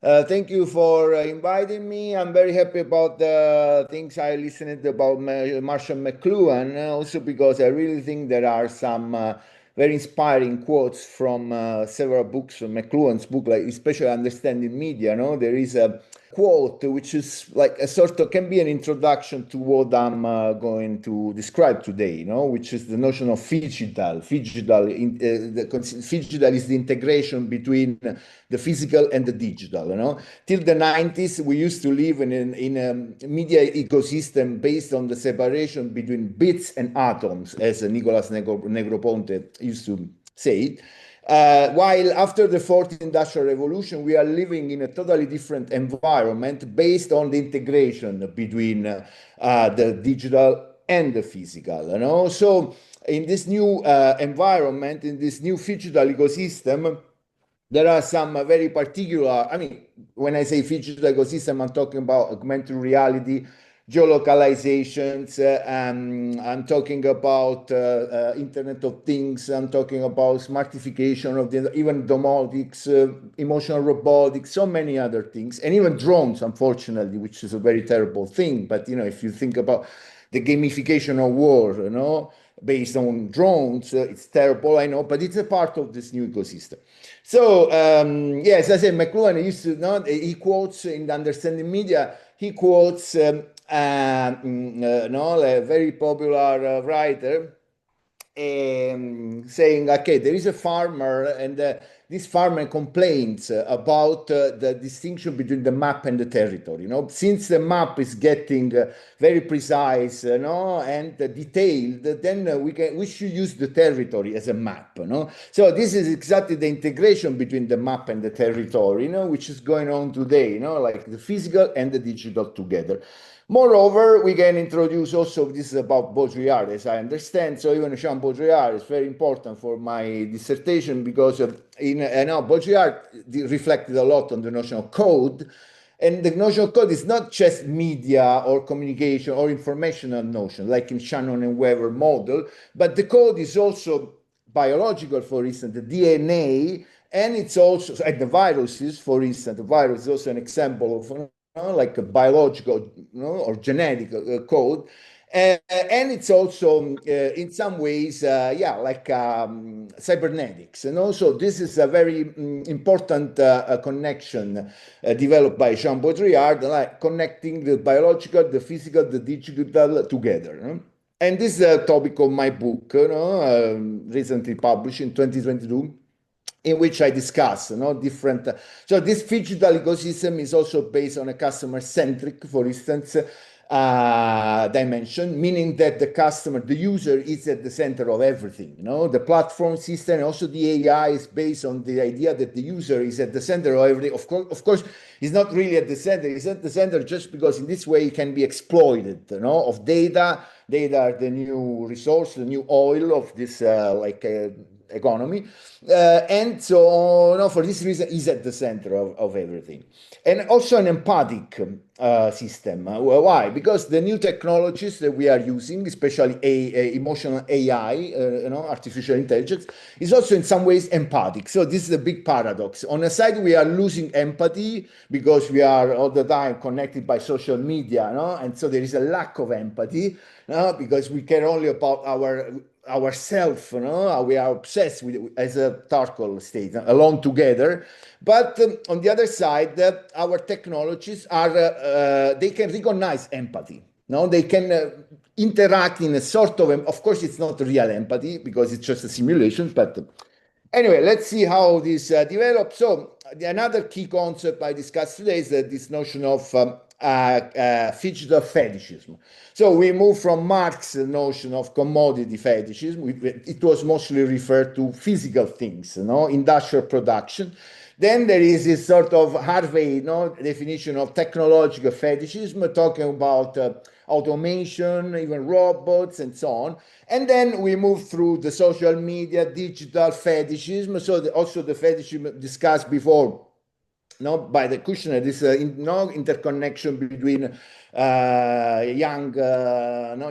Thank you for inviting me. I'm very happy about the things I listened about Marshall McLuhan, also because I really think there are some very inspiring quotes from several books, McLuhan's book, like especially Understanding Media. No, there is a quote which is like a sort of can be an introduction to what I'm going to describe today, which is the notion of phygital. Phygital is the integration between the physical and the digital. Till the 90s, we used to live in a media ecosystem based on the separation between bits and atoms, as Nicolas Negroponte used to say it. While after the fourth industrial revolution, we are living in a totally different environment based on the integration between the digital and the physical. So in this new environment, in this new phygital ecosystem, there are some very particular, when I say phygital ecosystem, I'm talking about augmented reality, geolocalizations, I'm talking about Internet of Things, I'm talking about smartification of even domotics, emotional robotics, so many other things, and even drones, unfortunately, which is a very terrible thing. But if you think about the gamification of war, based on drones, it's terrible, I know, but it's a part of this new ecosystem. So yes, as I said, McLuhan used to he quotes in Understanding Media, he quotes a very popular writer saying, okay, there is a farmer, and this farmer complains about the distinction between the map and the territory. Since the map is getting very precise, and detailed, then we should use the territory as a map. So this is exactly the integration between the map and the territory, which is going on today. Like the physical and the digital together. Moreover, we can introduce also, this is about Baudrillard, as I understand. So even Jean Baudrillard is very important for my dissertation because Baudrillard reflected a lot on the notion of code. And the notion of code is not just media or communication or informational notion, like in Shannon and Weaver model, but the code is also biological, for instance, the DNA, and it's also, and the viruses, for instance, the virus is also an example of like a biological or genetic code. And it's also in some ways, like cybernetics. And also this is a very important connection developed by Jean Baudrillard, like connecting the biological, the physical, the digital together. And this is a topic of my book, recently published in 2022. In which I discuss different. So this digital ecosystem is also based on a customer-centric, for instance, dimension, meaning that the customer, the user, is at the center of everything. The platform system, also the AI, is based on the idea that the user is at the center of everything. Of course, he's not really at the center. He's at the center just because in this way he can be exploited. Of data. Data are the new resource, the new oil of this economy, and so for this reason is at the center of everything, and also an empathic system. Why? Because the new technologies that we are using, especially emotional AI, artificial intelligence, is also in some ways empathic. So this is a big paradox. On the side, we are losing empathy because we are all the time connected by social media, and so there is a lack of empathy, because we care only about ourselves, we are obsessed with, as a Tarkle state, alone together. But on the other side, our technologies are, they can recognize empathy. They can interact in a sort of course, it's not real empathy because it's just a simulation, but anyway, let's see how this develops. So another key concept I discussed today is this notion of digital fetishism. So we move from Marx's notion of commodity fetishism. It was mostly referred to physical things, industrial production. Then there is this sort of Harvey definition of technological fetishism, talking about automation, even robots, and so on. And then we move through the social media, digital fetishism. So also the fetishism discussed before, by the Kushner, this interconnection between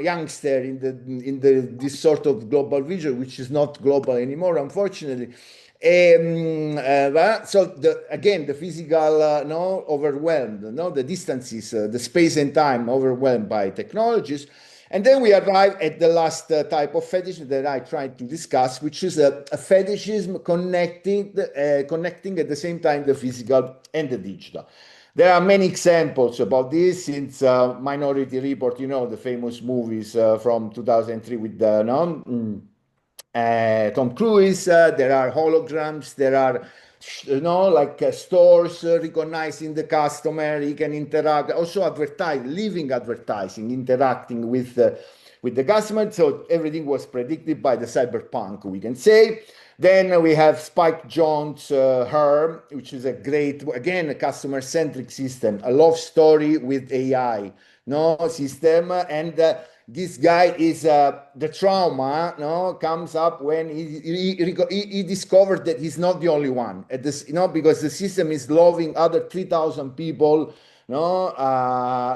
youngster in this sort of global vision, which is not global anymore, unfortunately. So again, the physical no, overwhelmed, no, the distances, the space and time overwhelmed by technologies. And then we arrive at the last type of fetish that I tried to discuss, which is a fetishism connecting at the same time the physical and the digital. There are many examples about this since Minority Report, you know, the famous movies from 2003 with Tom Cruise. There are holograms. There are, you know, like stores recognizing the customer. He can interact. Also, living advertising, interacting with the customer. So everything was predicted by the cyberpunk, we can say. Then we have Spike Jonze, Her, which is a great, again, a customer-centric system, a love story with AI, no system, and this guy is the trauma, no, comes up when he discovered that he's not the only one at this, you know, because the system is loving other 3,000 people, no,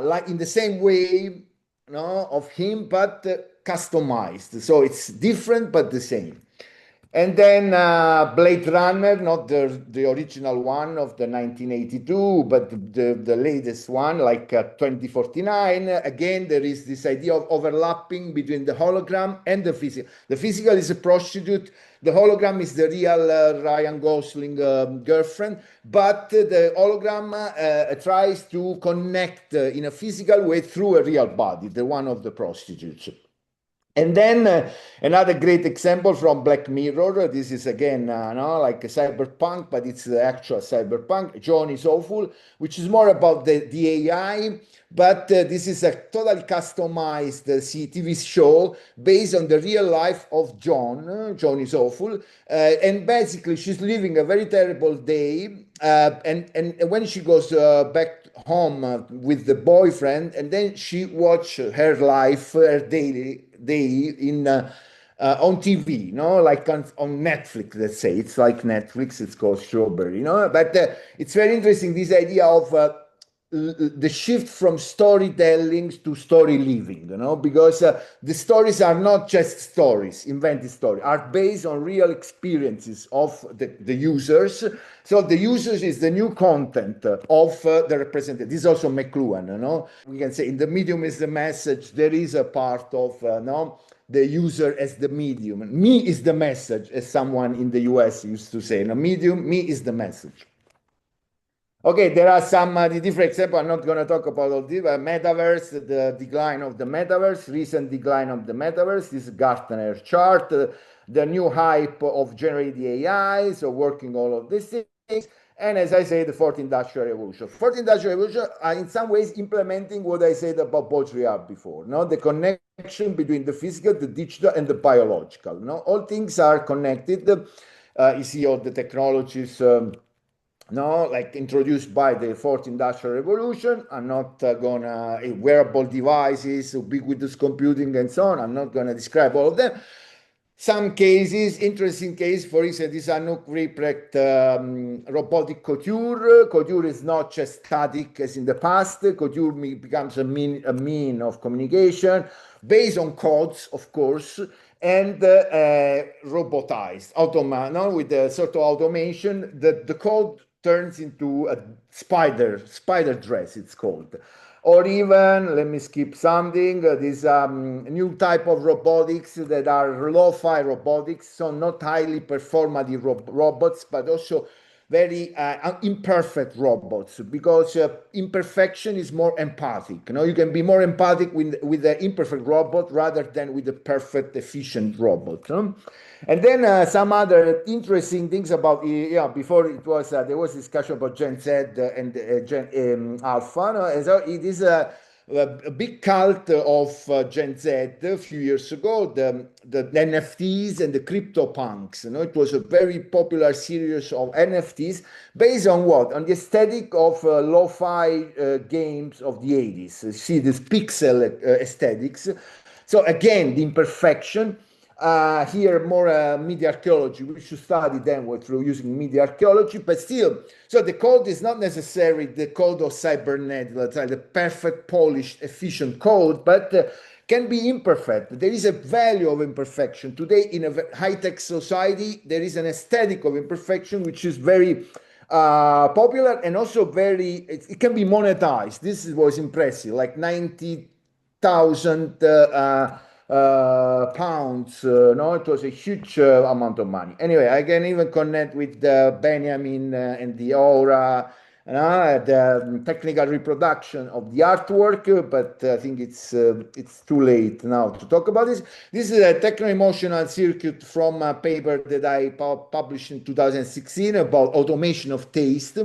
like in the same way, no, of him, but customized. So it's different but the same. And then Blade Runner, not the original one of the 1982, but the latest one, like 2049. Again, there is this idea of overlapping between the hologram and the physical. The physical is a prostitute. The hologram is the real Ryan Gosling girlfriend. But the hologram tries to connect in a physical way through a real body, the one of the prostitutes. And then another great example from Black Mirror. This is again, no, like a cyberpunk, but it's the actual cyberpunk. John is Awful, which is more about the AI, but this is a totally customized TV show based on the real life of John. John is Awful, and basically she's living a very terrible day, and when she goes back home with the boyfriend, and then she watch her life, her day in on TV, no, like on Netflix, let's say. It's like Netflix, it's called Strawberry, you know. But it's very interesting, this idea of the shift from storytelling to story living, you know, because the stories are not just stories, invented stories, are based on real experiences of the users. So the users is the new content of the representative. This is also McLuhan, you know. We can say in the medium is the message. There is a part of no, the user as the medium. Me is the message, as someone in the US used to say. No, medium, me is the message. Okay, there are some different examples. I'm not going to talk about all this, but metaverse, the decline of the metaverse, recent decline of the metaverse, this Gartner chart, the new hype of generative AI, so working all of these things. And as I say, the fourth industrial revolution. Fourth industrial revolution are in some ways implementing what I said about Baudrillard before, no? The connection between the physical, the digital, and the biological. No? All things are connected. You see all the technologies no, like introduced by the fourth industrial revolution. I'm not gonna wearable devices, ubiquitous computing, and so on. I'm not gonna describe all of them. Some cases, interesting case, for instance, this Anouk Riprecht robotic couture. Couture is not just static as in the past. Couture becomes a mean of communication based on codes, of course, and robotized, no, with a sort of automation. The code turns into a spider dress, it's called. Or even, let me skip something, this new type of robotics that are lo-fi robotics, so not highly performative robots, but also very imperfect robots, because imperfection is more empathic. You know, you can be more empathic with the imperfect robot rather than with the perfect, efficient robot. Huh? And then some other interesting things about, yeah, before it was, there was discussion about Gen Z and Gen Alpha. No? And so it is a big cult of Gen Z a few years ago, the NFTs and the CryptoPunks. You know, it was a very popular series of NFTs based on what? On the aesthetic of lo-fi games of the 80s. See this pixel aesthetics. So again, the imperfection. Here more media archaeology. We should study them through using media archaeology, but still, so the code is not necessarily the code of cybernet, let's say the perfect, polished, efficient code, but can be imperfect. There is a value of imperfection. Today, in a high-tech society, there is an aesthetic of imperfection, which is very popular and also very, it can be monetized. This was impressive, like 90,000 pounds. No, it was a huge amount of money. Anyway, I can even connect with Benjamin and the aura, the technical reproduction of the artwork, but I think it's too late now to talk about this. This is a techno-emotional circuit from a paper that I published in 2016 about automation of taste,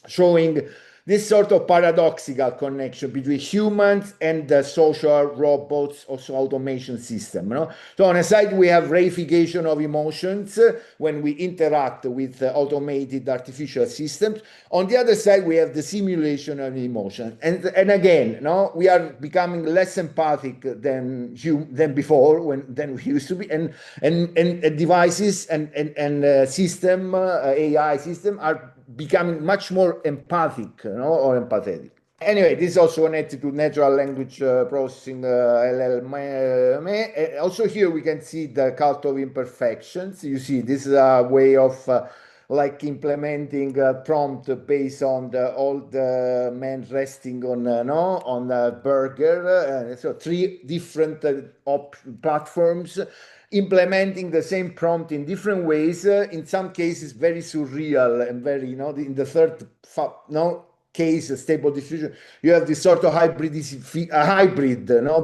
showing this sort of paradoxical connection between humans and the social robots, also automation system. So on a side, we have reification of emotions when we interact with automated artificial systems. On the other side, we have the simulation of emotion. And again, we are becoming less empathic than before, than we used to be. And devices and system, AI system are becoming much more empathic, or empathetic. Anyway, this is also connected to natural language processing, LLM. Also here we can see the cult of imperfections. You see, this is a way of like implementing a prompt based on the old man resting on a burger. So 3 different platforms implementing the same prompt in different ways, in some cases very surreal and very, in the third case, stable diffusion, you have this sort of hybrid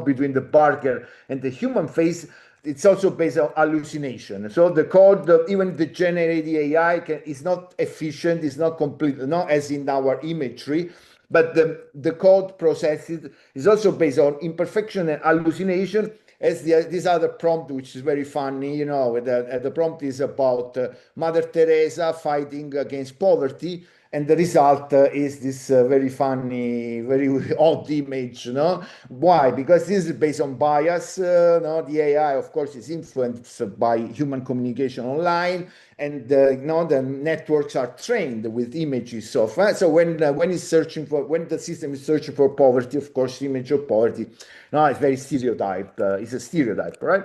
between the burger and the human face. It's also based on hallucination. So the code, even the generated AI is not efficient, is not complete, not as in our imagery, but the code processed is also based on imperfection and hallucination. As this other prompt, which is very funny, the prompt is about Mother Teresa fighting against poverty, and the result is this very funny, very odd image. Why? Because this is based on bias. The AI, of course, is influenced by human communication online, and the networks are trained with images. So when the system is searching for poverty, of course, the image of poverty, it's very stereotyped. It's a stereotype, right?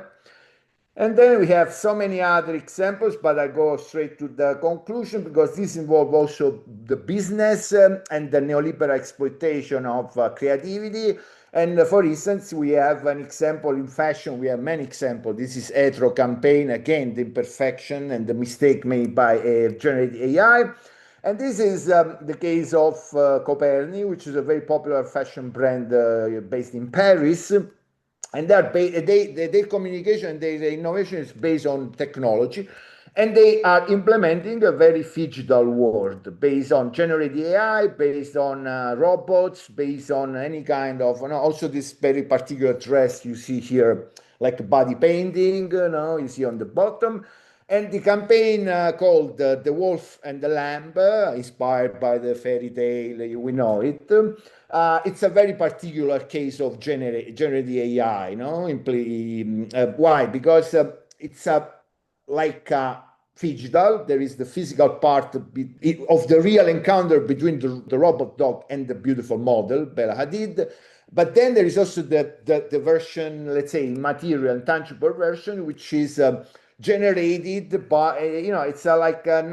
And then we have so many other examples, but I go straight to the conclusion because this involves also the business and the neoliberal exploitation of creativity. And for instance, we have an example in fashion. We have many examples. This is Etro campaign, again, the imperfection and the mistake made by generative AI. And this is the case of Coperni, which is a very popular fashion brand based in Paris. And their communication, their innovation is based on technology. And they are implementing a very digital world based on generative AI, based on robots, based on any kind of, also this very particular dress you see here, like body painting, you see on the bottom. And the campaign called The Wolf and the Lamb, inspired by the fairy tale, we know it. It's a very particular case of generative AI, why? Because it's like digital. There is the physical part of the real encounter between the robot dog and the beautiful model, Bella Hadid. But then there is also the version, let's say, material, tangible version, which is generated by, it's like a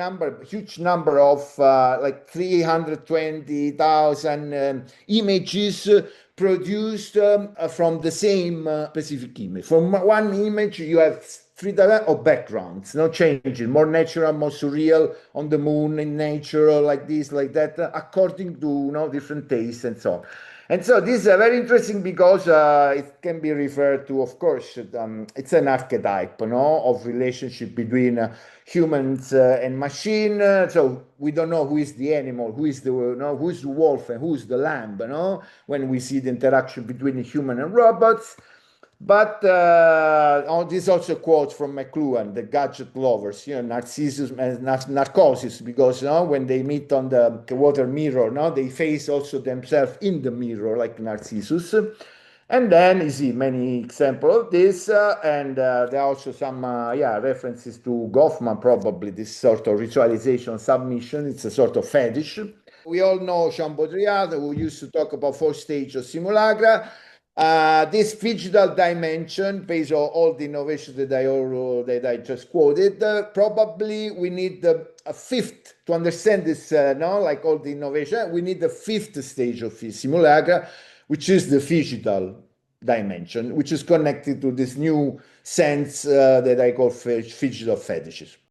huge number of like 320,000 images produced from the same specific image. From one image, you have 3 of backgrounds, no changing, more natural, more surreal, on the moon, in nature, like this, like that, according to different tastes and so on. And so this is very interesting because it can be referred to, of course, it's an archetype, of relationship between humans and machine. So we don't know who is the animal, who is the wolf, and who is the lamb, when we see the interaction between human and robots. But this also quotes from McLuhan, the gadget lovers, Narcissus and Narcosis, because when they meet on the water mirror, they face also themselves in the mirror, like Narcissus. And then you see many examples of this, and there are also some references to Goffman, probably, this sort of ritualization submission. It's a sort of fetish. We all know Jean Baudrillard, who used to talk about 4 stages of simulacra. This digital dimension, based on all the innovations that I just quoted, probably we need a fifth to understand this. No, like all the innovation, we need the fifth stage of simulacra, which is the digital dimension, which is connected to this new sense that I call digital fetishism.